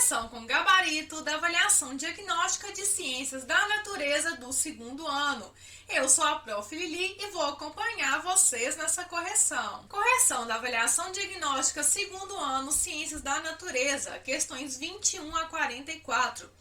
Correção com gabarito da avaliação diagnóstica de ciências da natureza do segundo ano. Eu sou a Prof. Lili e vou acompanhar vocês nessa correção. Correção da avaliação diagnóstica segundo ano, ciências da natureza, questões 21 a 44.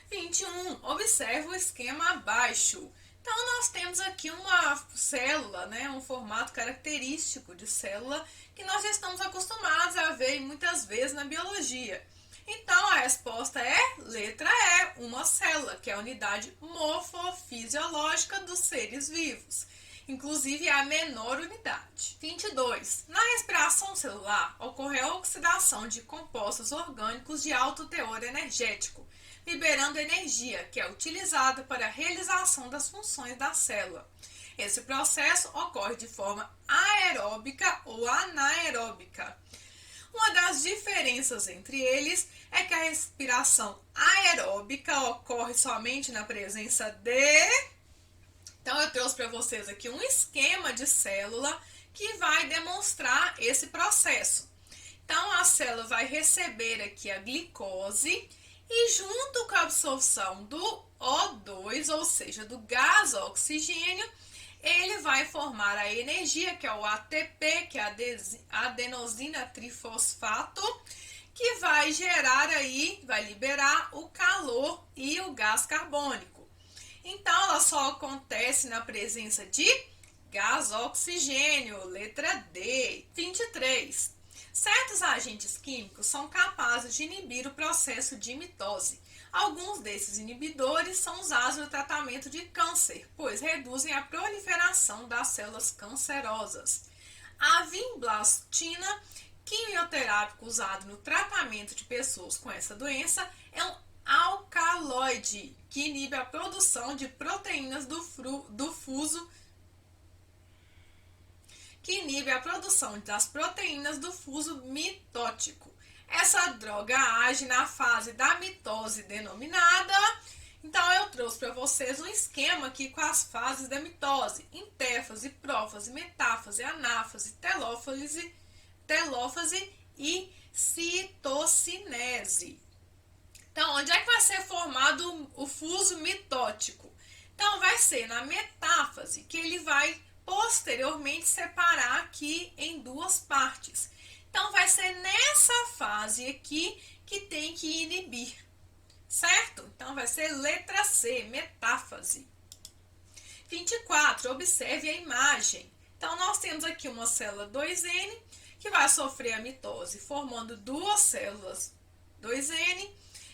21. Observe o esquema abaixo. Então, nós temos aqui uma célula, um formato característico de célula que nós já estamos acostumados a ver muitas vezes na biologia. Então, a resposta é letra E, uma célula, que é a unidade morfofisiológica dos seres vivos. Inclusive, é a menor unidade. 22. Na respiração celular, ocorre a oxidação de compostos orgânicos de alto teor energético, liberando energia, que é utilizada para a realização das funções da célula. Esse processo ocorre de forma aeróbica ou anaeróbica. Uma das diferenças entre eles é que a respiração aeróbica ocorre somente na presença de... Então, eu trouxe para vocês aqui um esquema de célula que vai demonstrar esse processo. Então, a célula vai receber aqui a glicose e junto com a absorção do O2, ou seja, do gás oxigênio, ele vai formar a energia, que é o ATP, que é a adenosina trifosfato, que vai gerar aí, vai liberar o calor e o gás carbônico. Então, ela só acontece na presença de gás oxigênio, letra D. 23. Certos agentes químicos são capazes de inibir o processo de mitose. Alguns desses inibidores são usados no tratamento de câncer, pois reduzem a proliferação das células cancerosas. A vinblastina, quimioterápico usado no tratamento de pessoas com essa doença, é um alcaloide que inibe a produção de proteínas do fuso mitótico. Essa droga age na fase da mitose denominada. Então, eu trouxe para vocês um esquema aqui com as fases da mitose: intérfase, prófase, metáfase, anáfase, telófase e citocinese. Então, onde é que vai ser formado o fuso mitótico? Então, vai ser na metáfase, que ele vai posteriormente separar aqui em duas partes. Então, vai ser nessa fase aqui que tem que inibir, certo? Então, vai ser letra C, metáfase. 24, observe a imagem. Então, nós temos aqui uma célula 2N que vai sofrer a mitose, formando duas células 2N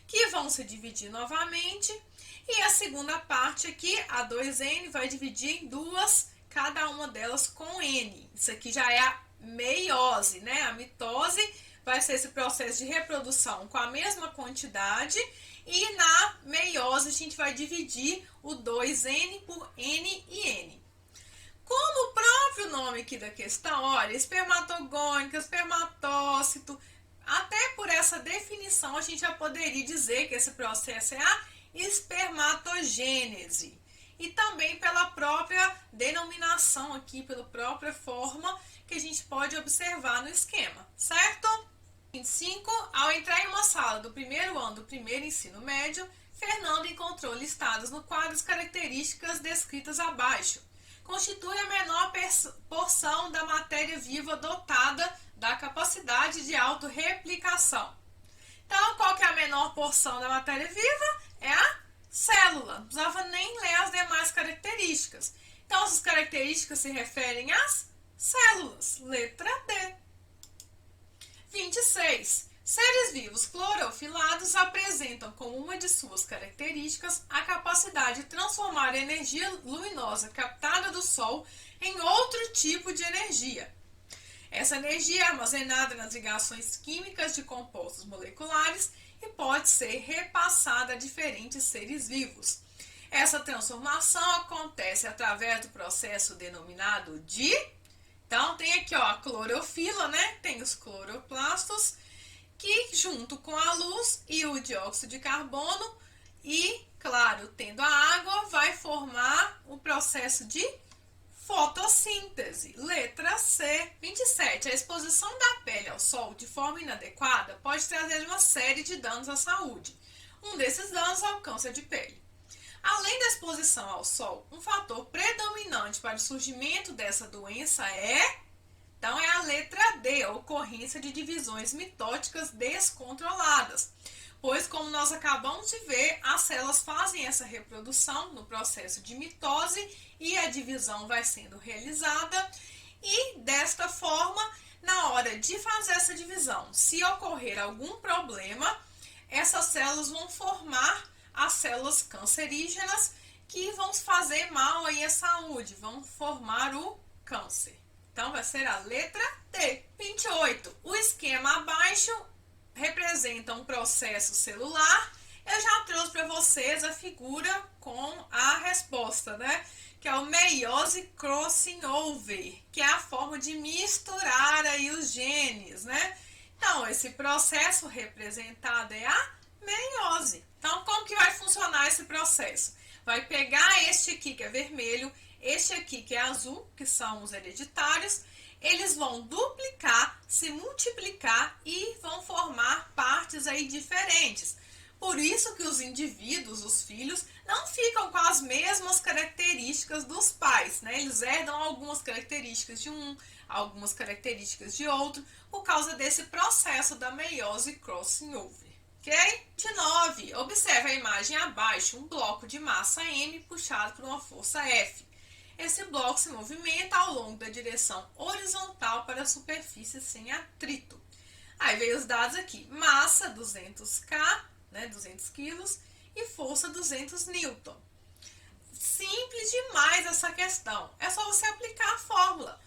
que vão se dividir novamente. E a segunda parte aqui, a 2N, vai dividir em duas, cada uma delas com N. Isso aqui já é a meiose, A mitose vai ser esse processo de reprodução com a mesma quantidade, e na meiose a gente vai dividir o 2N por N e N. Como o próprio nome aqui da questão, olha, espermatogônica, espermatócito, até por essa definição a gente já poderia dizer que esse processo é a espermatogênese. E também pela própria denominação aqui, pela própria forma que a gente pode observar no esquema, certo? 25. Ao entrar em uma sala do primeiro ano do primeiro ensino médio, Fernando encontrou listadas no quadro as características descritas abaixo. Constitui a menor porção da matéria viva dotada da capacidade de autorreplicação. Então, qual que é a menor porção da matéria viva? É a célula. Não precisava nem ler as demais características. Então, essas características se referem às células. Letra D. 26. Seres vivos clorofilados apresentam como uma de suas características a capacidade de transformar a energia luminosa captada do Sol em outro tipo de energia. Essa energia é armazenada nas ligações químicas de compostos moleculares e pode ser repassada a diferentes seres vivos. Essa transformação acontece através do processo denominado de... Então, tem aqui a clorofila, Tem os cloroplastos, que junto com a luz e o dióxido de carbono e, claro, tendo a água, vai formar o processo de fotossíntese. Letra C. 27. A exposição da pele ao sol de forma inadequada pode trazer uma série de danos à saúde. Um desses danos é o câncer de pele. Além da exposição ao sol, um fator predominante para o surgimento dessa doença então é a letra D, a ocorrência de divisões mitóticas descontroladas. Pois, como nós acabamos de ver, as células fazem essa reprodução no processo de mitose e a divisão vai sendo realizada. E, desta forma, na hora de fazer essa divisão, se ocorrer algum problema, essas células vão formar as células cancerígenas que vão fazer mal aí à saúde, vão formar o câncer. Então, vai ser a letra D. 28. O esquema abaixo representa um processo celular. Eu já trouxe para vocês a figura com a resposta, né? Que é o meiose crossing over, que é a forma de misturar aí os genes, né? Então, esse processo representado é a meiose. Então, como que vai funcionar esse processo? Vai pegar este aqui que é vermelho, este aqui que é azul, que são os hereditários, eles vão duplicar, se multiplicar e vão formar partes aí diferentes. Por isso que os indivíduos, os filhos, não ficam com as mesmas características dos pais, né? Eles herdam algumas características de um, algumas características de outro, por causa desse processo da meiose crossing over. Ok? 29. Observe a imagem abaixo, um bloco de massa M puxado por uma força F. Esse bloco se movimenta ao longo da direção horizontal para a superfície sem atrito. Aí veio os dados aqui. Massa 200K, né, 200 quilos, e força 200 Newton. Simples demais essa questão. É só você aplicar a fórmula.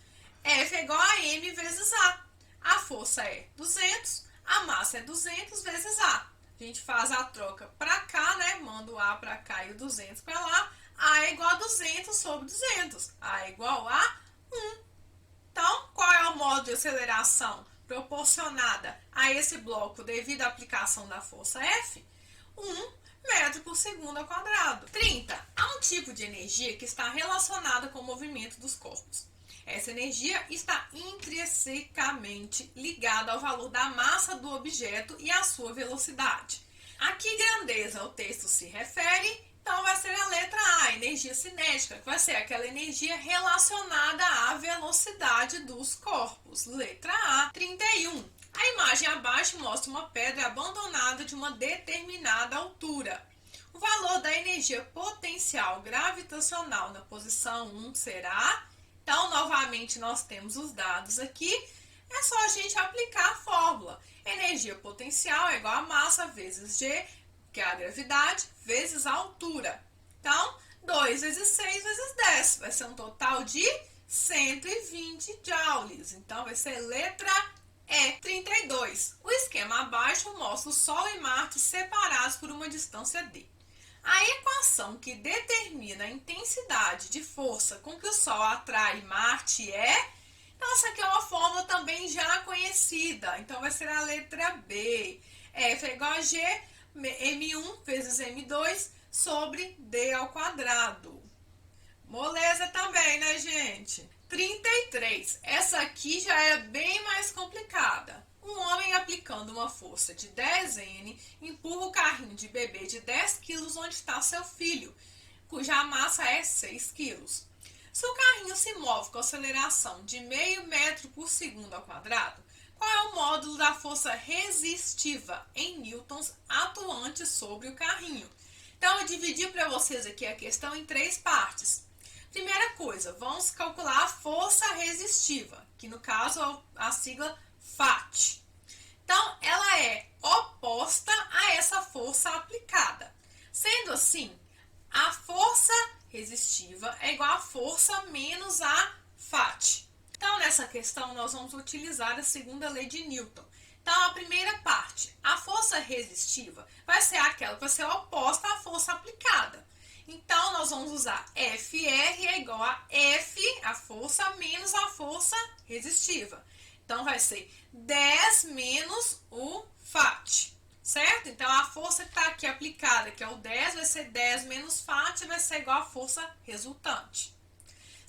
F é igual a M vezes A. A força é 200, a massa é 200 vezes A. A gente faz a troca para cá, né? Manda o A para cá e o 200 para lá. A é igual a 200 sobre 200. A é igual a 1. Então, qual é o modo de aceleração proporcionada a esse bloco devido à aplicação da força F? 1 metro por segundo ao quadrado. 30. Há um tipo de energia que está relacionada com o movimento dos corpos. Essa energia está intrinsecamente ligada ao valor da massa do objeto e à sua velocidade. A que grandeza o texto se refere? Então, vai ser a letra A, energia cinética, que vai ser aquela energia relacionada à velocidade dos corpos. Letra A. 31. A imagem abaixo mostra uma pedra abandonada de uma determinada altura. O valor da energia potencial gravitacional na posição 1 será... Então, novamente, nós temos os dados aqui. É só a gente aplicar a fórmula. Energia potencial é igual a massa vezes G, que é a gravidade, vezes a altura. Então, 2 vezes 6 vezes 10. Vai ser um total de 120 joules. Então, vai ser letra E. 32. O esquema abaixo mostra o Sol e Marte separados por uma distância D. A equação que determina a intensidade de força com que o Sol atrai Marte é... Então, essa aqui é uma fórmula também já conhecida. Então, vai ser a letra B. F é igual a G, M1 vezes M2 sobre D ao quadrado. Moleza também, né, gente? 33. Essa aqui já é bem mais complicada. Um homem aplicando uma força de 10N empurra o carrinho de bebê de 10 quilos onde está seu filho, cuja massa é 6 quilos. Se o carrinho se move com aceleração de meio metro por segundo ao quadrado, qual é o módulo da força resistiva em newtons atuante sobre o carrinho? Então, eu dividi para vocês aqui a questão em 3 partes. Primeira coisa, vamos calcular a força resistiva, que no caso é a sigla FAT. Então, ela é oposta a essa força aplicada. Sendo assim, a força resistiva é igual a força menos a FAT. Então, nessa questão, nós vamos utilizar a segunda lei de Newton. Então, a primeira parte, a força resistiva vai ser aquela que vai ser oposta à força aplicada. Então, nós vamos usar FR é igual a F, a força, menos a força resistiva. Então, vai ser 10 menos o FAT, certo? Então, a força que está aqui aplicada, que é o 10, vai ser 10 menos FAT, vai ser igual a força resultante.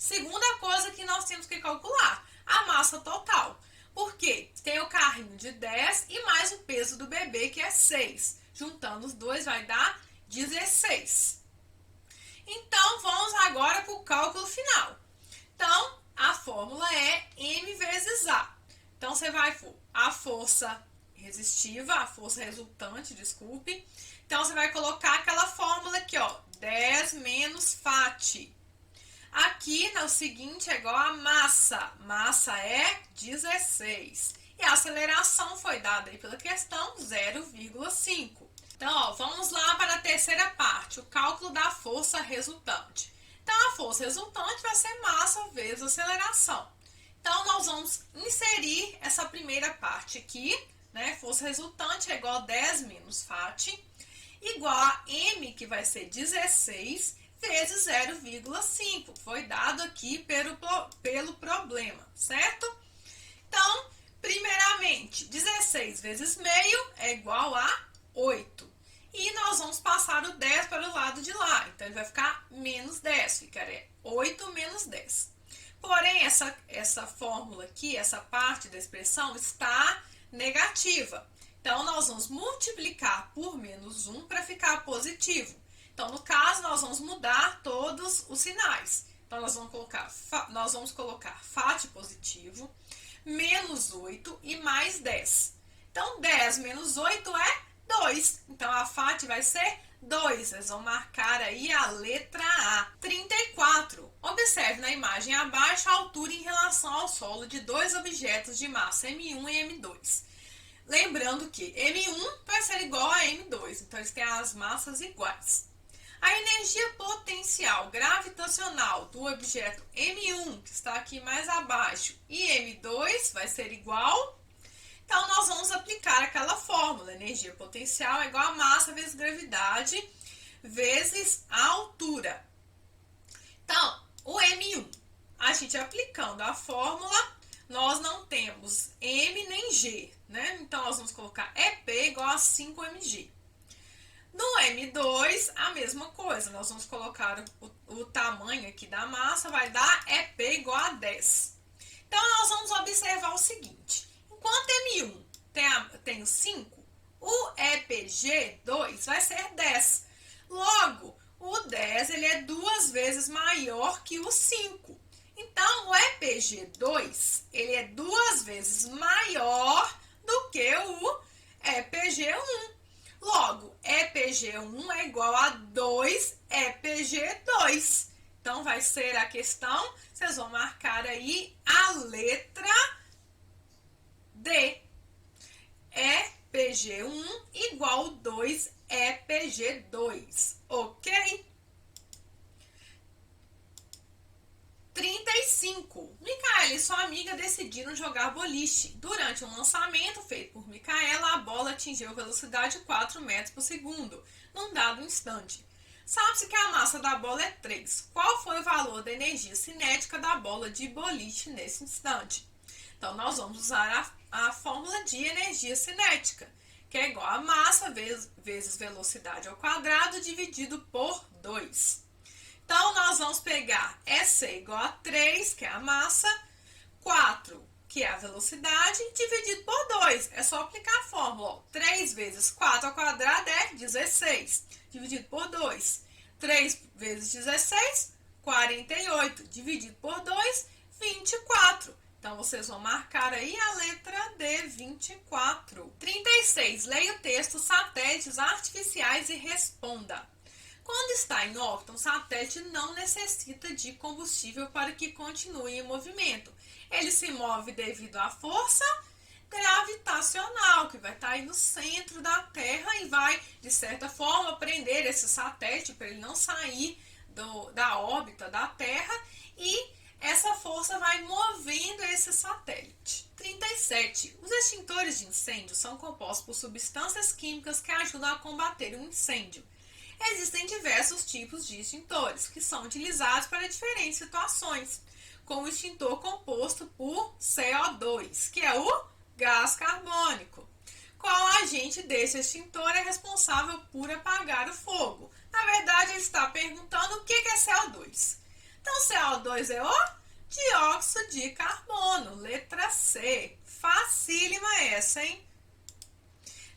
Segunda coisa que nós temos que calcular, a massa total. Porque tem o carrinho de 10 e mais o peso do bebê, que é 6. Juntando os dois vai dar 16. Então, vamos agora para o cálculo final. Então, a fórmula é M vezes A. Então, você vai por a força resistiva, a força resultante, desculpe. Então, você vai colocar aquela fórmula aqui, ó, 10 menos FAT. Aqui, no seguinte, é igual a massa. Massa é 16. E a aceleração foi dada aí pela questão 0,5. Então, ó, vamos lá para a terceira parte, o cálculo da força resultante. Então, a força resultante vai ser massa vezes aceleração. Então, nós vamos inserir essa primeira parte aqui, né? Força resultante é igual a 10 menos FAT, igual a M, que vai ser 16, vezes 0,5. Foi dado aqui pelo problema, certo? Então, primeiramente, 16 vezes meio é igual a 8. E nós vamos passar o 10 para o lado de lá. Então, ele vai ficar menos 10. Ficaria 8 menos 10. Porém, essa fórmula aqui, essa parte da expressão, está negativa. Então, nós vamos multiplicar por menos 1 para ficar positivo. Então, no caso, nós vamos mudar todos os sinais. Então, nós vamos colocar FAT positivo, menos 8 e mais 10. Então, 10 menos 8 é 2. Então, a FAT vai ser 2. Vocês vão marcar aí a letra A. 34. Observe na imagem abaixo a altura em relação ao solo de dois objetos de massa M1 e M2. Lembrando que M1 vai ser igual a M2. Então, eles têm as massas iguais. A energia potencial gravitacional do objeto M1, que está aqui mais abaixo, e M2 vai ser igual. Então, nós vamos aplicar aquela fórmula. Energia potencial é igual a massa vezes gravidade vezes a altura. Então, o M1, a gente aplicando a fórmula, nós não temos M nem G, né? Então, nós vamos colocar EP igual a 5mg. No M2, a mesma coisa. Nós vamos colocar o tamanho aqui da massa, vai dar EP igual a 10. Então, nós vamos observar o seguinte. Enquanto M1 tem o 5, o EPG2 vai ser 10. Logo, o 10 ele é 2 vezes maior que o 5. Então, o EPG2 ele é 2 vezes maior do que o EPG1. Logo, EPG1 é igual a 2 EPG2. Então, vai ser a questão, vocês vão marcar aí a letra D. EPG1 igual 2 EPG2, ok? 35. Micaela e sua amiga decidiram jogar boliche. Durante um lançamento feito por Micaela, a bola atingiu velocidade de 4 metros por segundo, num dado instante. Sabe-se que a massa da bola é 3. Qual foi o valor da energia cinética da bola de boliche nesse instante? Então, nós vamos usar a fórmula de energia cinética, que é igual a massa vezes velocidade ao quadrado dividido por 2. Então, nós vamos pegar EC igual a 3, que é a massa, 4, que é a velocidade, dividido por 2. É só aplicar a fórmula. Ó. 3 vezes 4 ao quadrado é 16, dividido por 2. 3 vezes 16, 48, dividido por 2, 24. Então, vocês vão marcar aí a letra D, 24. 36. Leia o texto satélites artificiais e responda. Quando está em órbita, um satélite não necessita de combustível para que continue em movimento. Ele se move devido à força gravitacional, que vai estar aí no centro da Terra e vai, de certa forma, prender esse satélite para ele não sair da órbita da Terra, e essa força vai movendo esse satélite. 37. Os extintores de incêndio são compostos por substâncias químicas que ajudam a combater um incêndio. Existem diversos tipos de extintores, que são utilizados para diferentes situações, como o extintor composto por CO2, que é o gás carbônico. Qual agente desse extintor é responsável por apagar o fogo? Na verdade, ele está perguntando o que é CO2. Então, CO2 é o dióxido de carbono, letra C. Facílima essa, hein?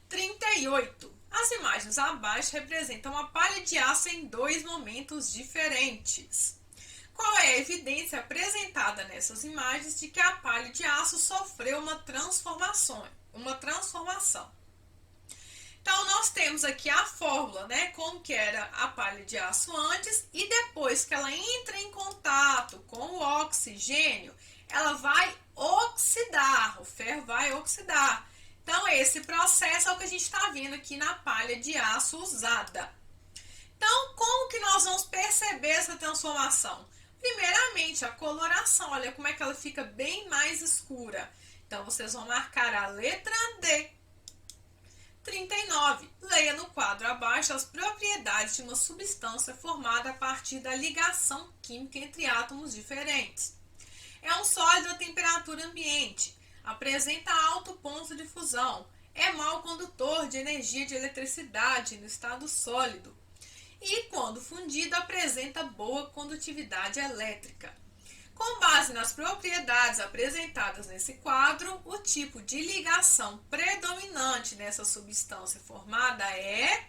38. As imagens abaixo representam a palha de aço em dois momentos diferentes. Qual é a evidência apresentada nessas imagens de que a palha de aço sofreu uma transformação? Então, nós temos aqui a fórmula, né? Como que era a palha de aço antes e depois que ela entra em contato com o oxigênio, ela vai oxidar, o ferro vai oxidar. Então, esse processo é o que a gente está vendo aqui na palha de aço usada. Então, como que nós vamos perceber essa transformação? Primeiramente, a coloração, olha como é que ela fica bem mais escura. Então, vocês vão marcar a letra D. 39. Leia no quadro abaixo as propriedades de uma substância formada a partir da ligação química entre átomos diferentes. É um sólido a temperatura ambiente. Apresenta alto ponto de fusão. É mau condutor de energia de eletricidade no estado sólido. E, quando fundido, apresenta boa condutividade elétrica. Com base nas propriedades apresentadas nesse quadro, o tipo de ligação predominante nessa substância formada é...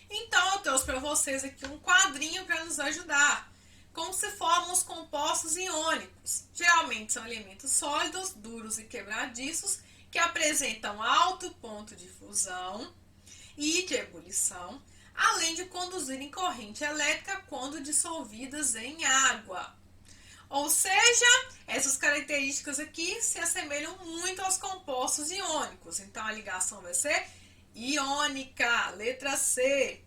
Então, eu trouxe para vocês aqui um quadrinho para nos ajudar. Como se formam os compostos iônicos. Geralmente são elementos sólidos, duros e quebradiços, que apresentam alto ponto de fusão e de ebulição, além de conduzirem corrente elétrica quando dissolvidas em água. Ou seja, essas características aqui se assemelham muito aos compostos iônicos. Então, a ligação vai ser iônica, letra C.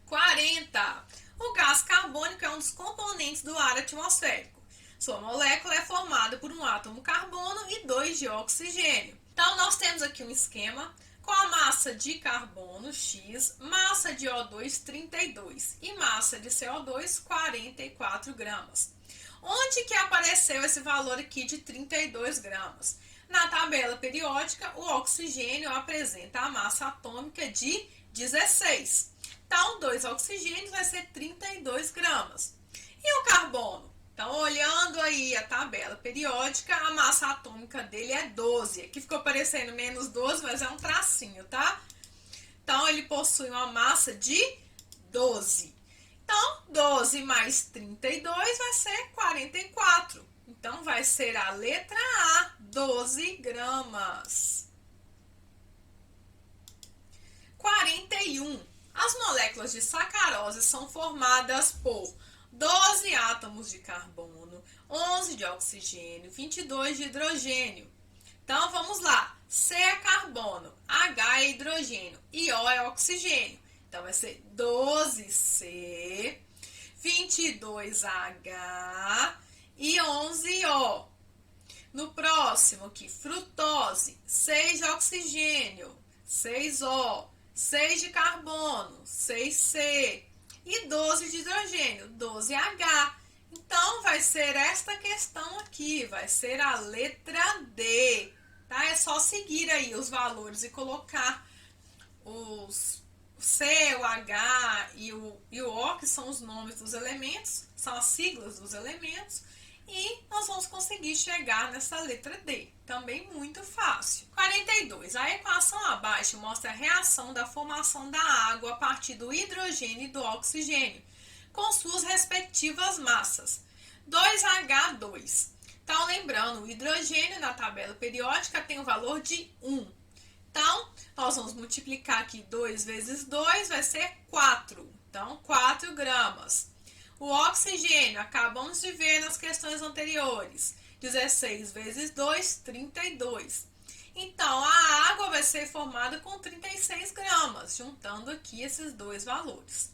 40. O gás carbônico é um dos componentes do ar atmosférico. Sua molécula é formada por um átomo carbono e 2 de oxigênio. Então, nós temos aqui um esquema com a massa de carbono, X, massa de O2, 32 e massa de CO2, 44 gramas. Onde que apareceu esse valor aqui de 32 gramas? Na tabela periódica, o oxigênio apresenta a massa atômica de 16. Então, 2 oxigênios vai ser 32 gramas. E o carbono? Então, olhando aí a tabela periódica, a massa atômica dele é 12. Aqui ficou parecendo menos 12, mas é um tracinho, tá? Então, ele possui uma massa de 12. Então, 12 mais 32 vai ser 44. Então, vai ser a letra A, 12 gramas. 41. As moléculas de sacarose são formadas por 12 átomos de carbono, 11 de oxigênio, 22 de hidrogênio. Então, vamos lá. C é carbono, H é hidrogênio e O é oxigênio. Então, vai ser 12C, 22H e 11O. No próximo aqui, frutose, 6 de oxigênio, 6O, 6 de carbono, 6C. E 12 de hidrogênio, 12H. Então, vai ser esta questão aqui, vai ser a letra D, tá? É só seguir aí os valores e colocar os C, o H e o O, que são os nomes dos elementos, são as siglas dos elementos, e nós vamos conseguir chegar nessa letra D. Também muito fácil. 42. A equação abaixo mostra a reação da formação da água a partir do hidrogênio e do oxigênio, com suas respectivas massas. 2H2. Então, lembrando, o hidrogênio na tabela periódica tem o valor de 1. Então, nós vamos multiplicar aqui 2 vezes 2, vai ser 4. Então, 4 gramas. O oxigênio, acabamos de ver nas questões anteriores. 16 vezes 2, 32. Então, a água vai ser formada com 36 gramas, juntando aqui esses dois valores.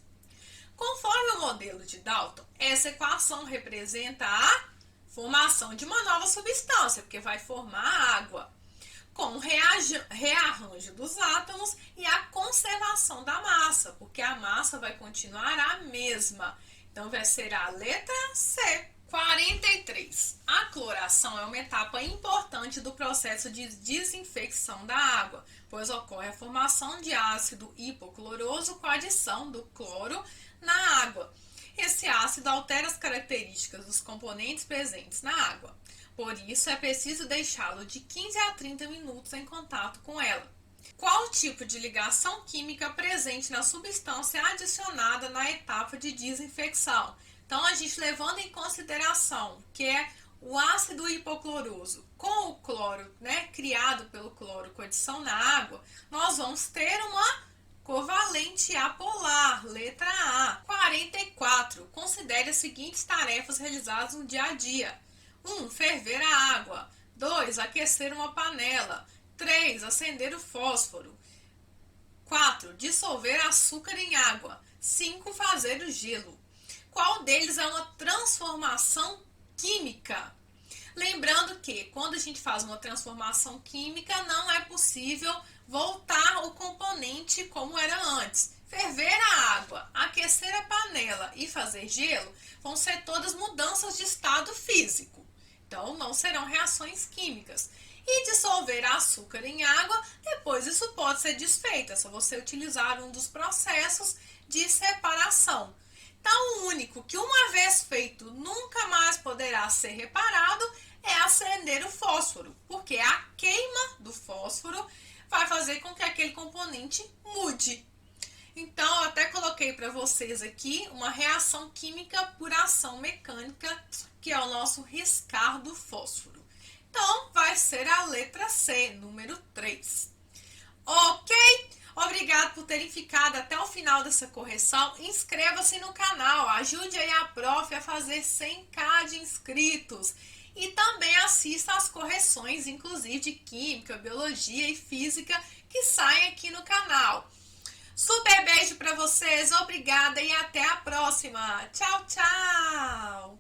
Conforme o modelo de Dalton, essa equação representa a formação de uma nova substância, porque vai formar água, com o rearranjo dos átomos e a conservação da massa, porque a massa vai continuar a mesma. Então, vai ser a letra C, 43. A cloração é uma etapa importante do processo de desinfecção da água, pois ocorre a formação de ácido hipocloroso com a adição do cloro na água. Esse ácido altera as características dos componentes presentes na água. Por isso, é preciso deixá-lo de 15 a 30 minutos em contato com ela. Qual o tipo de ligação química presente na substância adicionada na etapa de desinfecção? Então, a gente levando em consideração que é o ácido hipocloroso com o cloro, criado pelo cloro com adição na água, nós vamos ter uma covalente apolar, letra A. 44. Considere as seguintes tarefas realizadas no dia a dia. 1. Ferver a água. 2. Aquecer uma panela. 3. Acender o fósforo. 4. Dissolver açúcar em água. 5. Fazer o gelo. Qual deles é uma transformação química? Lembrando que quando a gente faz uma transformação química, não é possível voltar o componente como era antes. Ferver a água, aquecer a panela e fazer gelo vão ser todas mudanças de estado físico. Então, não serão reações químicas. E dissolver açúcar em água, depois isso pode ser desfeito. É só você utilizar um dos processos de separação. Então, o único que uma vez feito nunca mais poderá ser reparado é acender o fósforo, porque a queima do fósforo vai fazer com que aquele componente mude. Então, eu até coloquei para vocês aqui uma reação química por ação mecânica, que é o nosso riscar do fósforo. Então, vai ser a letra C, número 3. Ok? Obrigado por terem ficado até o final dessa correção. Inscreva-se no canal, ajude aí a prof a fazer 100k de inscritos. E também assista às correções, inclusive de Química, Biologia e Física, que saem aqui no canal. Super beijo para vocês, obrigada e até a próxima. Tchau, tchau!